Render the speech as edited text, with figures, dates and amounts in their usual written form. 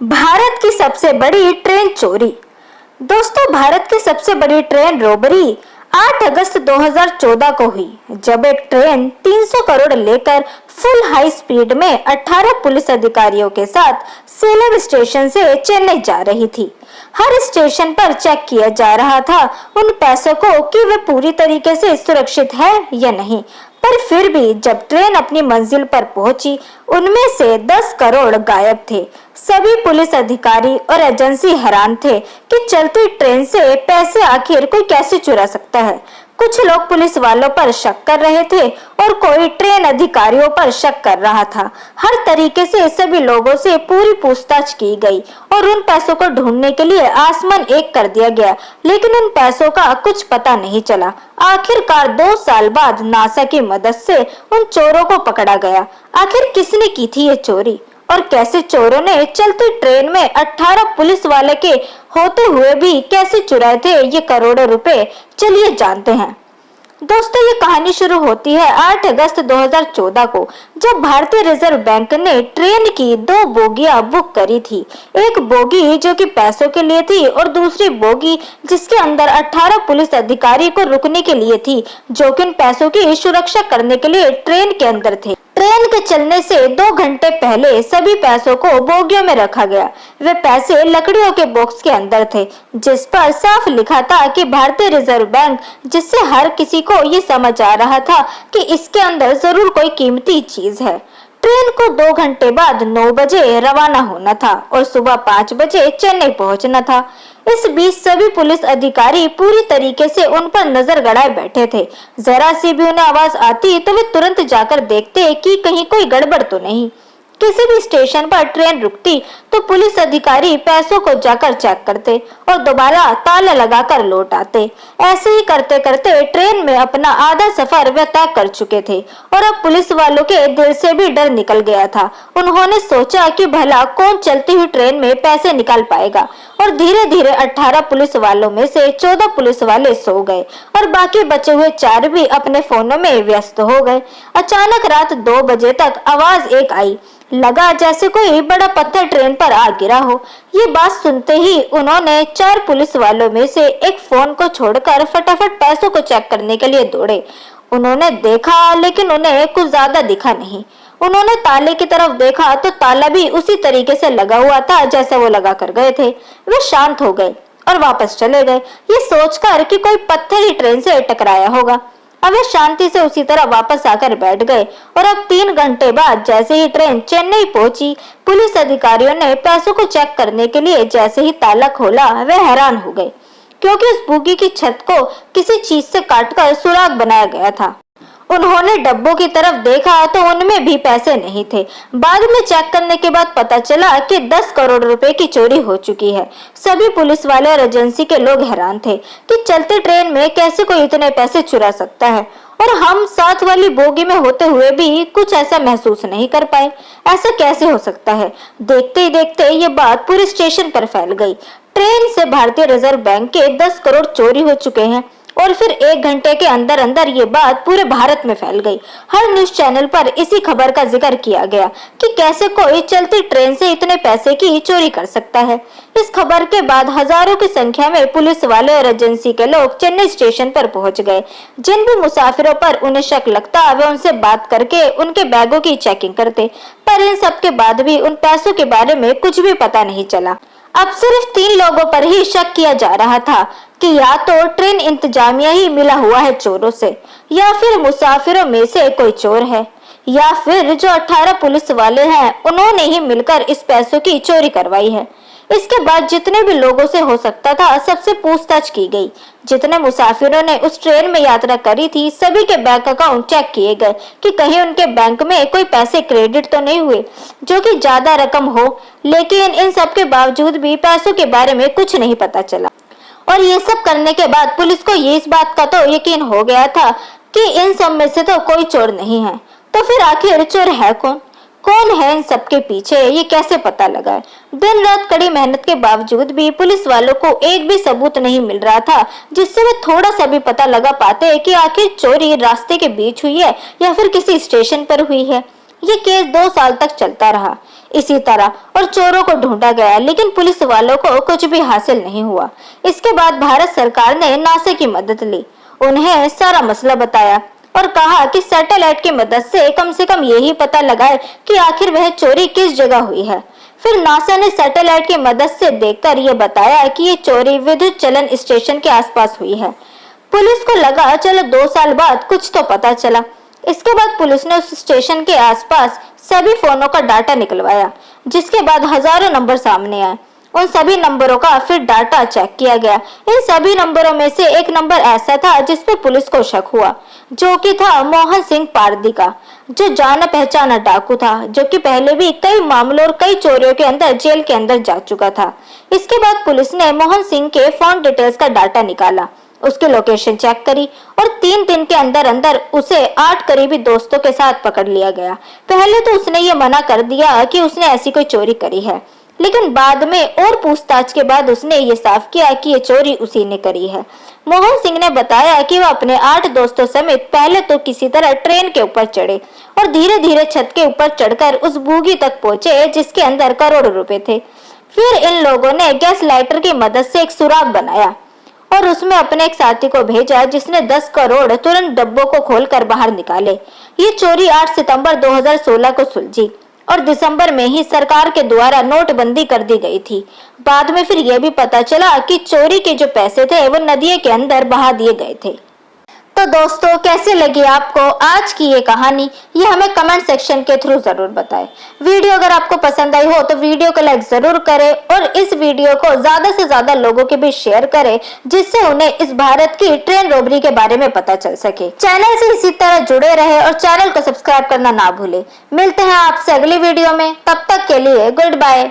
भारत की सबसे बड़ी ट्रेन चोरी। दोस्तों, भारत की सबसे बड़ी ट्रेन रोबरी 8 अगस्त 2014 को हुई, जब एक ट्रेन 300 करोड़ लेकर फुल हाई स्पीड में 18 पुलिस अधिकारियों के साथ सेलम स्टेशन से चेन्नई जा रही थी। हर स्टेशन पर चेक किया जा रहा था उन पैसों को कि वे पूरी तरीके से सुरक्षित है या नहीं। पर फिर भी जब ट्रेन अपनी मंजिल पर पहुंची, उनमें से 10 करोड़ गायब थे। सभी पुलिस अधिकारी और एजेंसी हैरान थे कि चलती ट्रेन से पैसे आखिर कोई कैसे चुरा सकता है। कुछ लोग पुलिस वालों पर शक कर रहे थे और कोई ट्रेन अधिकारियों पर शक कर रहा था। हर तरीके से सभी लोगों से पूरी पूछताछ की गई और उन पैसों को ढूंढने के लिए आसमान एक कर दिया गया, लेकिन उन पैसों का कुछ पता नहीं चला। आखिरकार 2 साल बाद नासा की मदद से उन चोरों को पकड़ा गया। आखिर किसने की थी ये चोरी और कैसे चोरों ने चलती ट्रेन में 18 पुलिस वाले के होते हुए भी कैसे चुराए थे ये करोड़ों रुपए, चलिए जानते हैं। दोस्तों, ये कहानी शुरू होती है 8 अगस्त 2014 को, जब भारतीय रिजर्व बैंक ने ट्रेन की 2 बोगियां बुक करी थी। एक बोगी जो कि पैसों के लिए थी और दूसरी बोगी जिसके अंदर 18 पुलिस अधिकारी को रुकने के लिए थी, जो कि उन पैसों की सुरक्षा करने के लिए ट्रेन के अंदर थे। ट्रेन के चलने से 2 घंटे पहले सभी पैसों को बोगियों में रखा गया। वे पैसे लकड़ियों के बॉक्स के अंदर थे, जिस पर साफ लिखा था कि भारतीय रिजर्व बैंक, जिससे हर किसी को ये समझ आ रहा था कि इसके अंदर जरूर कोई कीमती चीज है। ट्रेन को 2 घंटे बाद 9 बजे रवाना होना था और सुबह 5 बजे चेन्नई पहुंचना था। इस बीच सभी पुलिस अधिकारी पूरी तरीके से उन पर नजर गड़ाए बैठे थे। जरा सी भी उन्हें आवाज आती तो वे तुरंत जाकर देखते कि कहीं कोई गड़बड़ तो नहीं। किसी भी स्टेशन पर ट्रेन रुकती तो पुलिस अधिकारी पैसों को जाकर चेक करते और दोबारा ताला लगाकर लौट आते। ऐसे ही करते करते ट्रेन में अपना आधा सफर वे तय कर चुके थे और अब पुलिस वालों के दिल से भी डर निकल गया था। उन्होंने सोचा कि भला कौन चलती हुई ट्रेन में पैसे निकाल पाएगा, और धीरे धीरे 18 पुलिस वालों में से 14 पुलिस वाले सो गए और बाकी बचे हुए 4 भी अपने फोनों में व्यस्त हो गए। अचानक रात 2 बजे तक आवाज एक आई, लगा जैसे कोई बड़ा पत्थर ट्रेन पर आ गिरा हो। ये बात सुनते ही उन्होंने 4 पुलिस वालों में से एक फोन को छोड़कर फटाफट पैसों को चेक करने के लिए दौड़े। उन्होंने देखा, लेकिन उन्हें कुछ ज्यादा दिखा नहीं। उन्होंने ताले की तरफ देखा तो ताला भी उसी तरीके से लगा हुआ था जैसे वो लगा कर गए थे। वे शांत हो गए और वापस चले गए, ये सोचकर कि कोई पत्थर ही ट्रेन से टकराया होगा। अब वे शांति से उसी तरह वापस आकर बैठ गए और अब 3 घंटे बाद जैसे ही ट्रेन चेन्नई पहुंची, पुलिस अधिकारियों ने पैसों को चेक करने के लिए जैसे ही ताला खोला, वे हैरान हो गए क्योंकि उस बोगी की छत को किसी चीज से काटकर सुराग बनाया गया था। उन्होंने डब्बों की तरफ देखा तो उनमें भी पैसे नहीं थे। बाद में चेक करने के बाद पता चला कि 10 करोड़ रुपए की चोरी हो चुकी है। सभी पुलिस वाले और एजेंसी के लोग हैरान थे कि चलती ट्रेन में कैसे कोई इतने पैसे चुरा सकता है, और हम साथ वाली बोगी में होते हुए भी कुछ ऐसा महसूस नहीं कर पाए। ऐसा कैसे हो सकता है? देखते ही देखते ये बात पूरे स्टेशन पर फैल गई। ट्रेन से भारतीय रिजर्व बैंक के 10 करोड़ चोरी हो चुके हैं और फिर 1 घंटे के अंदर अंदर ये बात पूरे भारत में फैल गई। हर न्यूज चैनल पर इसी खबर का जिक्र किया गया कि कैसे कोई चलती ट्रेन से इतने पैसे की चोरी कर सकता है। इस खबर के बाद हजारों की संख्या में पुलिस वाले और एजेंसी के लोग चेन्नई स्टेशन पर पहुंच गए। जिन भी मुसाफिरों पर उन्हें शक लगता वे उनसे बात करके उनके बैगों की चेकिंग करते, पर इन सब के बाद भी उन पैसों के बारे में कुछ भी पता नहीं चला। अब सिर्फ 3 लोगों पर ही शक किया जा रहा था कि या तो ट्रेन इंतजामिया ही मिला हुआ है चोरों से, या फिर मुसाफिरों में से कोई चोर है, या फिर जो 18 पुलिस वाले हैं उन्होंने ही मिलकर इस पैसों की चोरी करवाई है। इसके बाद जितने भी लोगों से हो सकता था सबसे पूछताछ की गई। जितने मुसाफिरों ने उस ट्रेन में यात्रा करी थी सभी के बैंक अकाउंट चेक किए गए कि कहीं उनके बैंक में कोई पैसे क्रेडिट तो नहीं हुए जो कि ज्यादा रकम हो, लेकिन इन सब के बावजूद भी पैसों के बारे में कुछ नहीं पता चला। और ये सब करने के बाद पुलिस को ये इस बात का तो यकीन हो गया था कि इन सब में से तो कोई चोर नहीं है। तो फिर आखिर चोर है कौन? कौन है इन सबके पीछे, ये कैसे पता लगा? दिन रात कड़ी मेहनत के बावजूद भी पुलिस वालों को एक भी सबूत नहीं मिल रहा था जिससे वे थोड़ा सा भी पता लगा पाते कि आखिर चोरी रास्ते के बीच हुई है या फिर किसी स्टेशन पर हुई है। ये केस 2 साल तक चलता रहा। इसी तरह और चोरों को ढूंढा गया, लेकिन पुलिस वालों को कुछ भी हासिल नहीं हुआ। इसके बाद भारत सरकार ने नासा की मदद ली, उन्हें सारा मसला बताया और कहा कि सैटेलाइट की मदद से कम यही पता लगाए कि आखिर वह चोरी किस जगह हुई है। फिर नासा ने सैटेलाइट की मदद से देखकर यह बताया कि ये चोरी विद्युत चलन स्टेशन के आसपास हुई है। पुलिस को लगा चलो 2 साल बाद कुछ तो पता चला। इसके बाद पुलिस ने उस स्टेशन के आसपास सभी फोनों का डाटा निकलवाया, जिसके बाद हजारों नंबर सामने आए। उन सभी नंबरों का फिर डाटा चेक किया गया। इन सभी नंबरों में से एक नंबर ऐसा था जिस पर पुलिस को शक हुआ, जो कि था मोहन सिंह पारदी का, जो जाना पहचाना डाकू था, जो कि पहले भी कई मामलों और कई चोरियों के अंदर जेल के अंदर जा चुका था। इसके बाद पुलिस ने मोहन सिंह के फोन डिटेल्स का डाटा निकाला, उसकी लोकेशन चेक करी और 3 दिन के अंदर अंदर उसे 8 करीबी दोस्तों के साथ पकड़ लिया गया। पहले तो उसने ये मना कर दिया कि उसने ऐसी कोई चोरी करी है, लेकिन बाद में और पूछताछ के बाद उसने ये साफ किया कि ये चोरी उसी ने करी है। मोहन सिंह ने बताया कि वह अपने 8 दोस्तों समेत पहले तो किसी तरह ट्रेन के ऊपर चढ़े और धीरे धीरे छत के ऊपर चढ़कर उस बोगी तक पहुंचे जिसके अंदर करोड़ों रुपए थे। फिर इन लोगों ने गैस लाइटर की मदद से एक सुराग बनाया और उसमें अपने एक साथी को भेजा, जिसने 10 करोड़ तुरंत डब्बों को खोलकर बाहर निकाले। ये चोरी 8 सितंबर 2016 को सुलझी और दिसंबर में ही सरकार के द्वारा नोटबंदी कर दी गई थी। बाद में फिर यह भी पता चला कि चोरी के जो पैसे थे वो नदियों के अंदर बहा दिए गए थे। तो दोस्तों, कैसे लगी आपको आज की ये कहानी, ये हमें कमेंट सेक्शन के थ्रू जरूर बताएं। वीडियो अगर आपको पसंद आई हो तो वीडियो को लाइक जरूर करें और इस वीडियो को ज्यादा से ज्यादा लोगों के बीच शेयर करें, जिससे उन्हें इस भारत की ट्रेन रॉबरी के बारे में पता चल सके। चैनल से इसी तरह जुड़े रहे और चैनल को सब्सक्राइब करना ना भूले। मिलते हैं आपसे अगली वीडियो में, तब तक के लिए गुड बाय।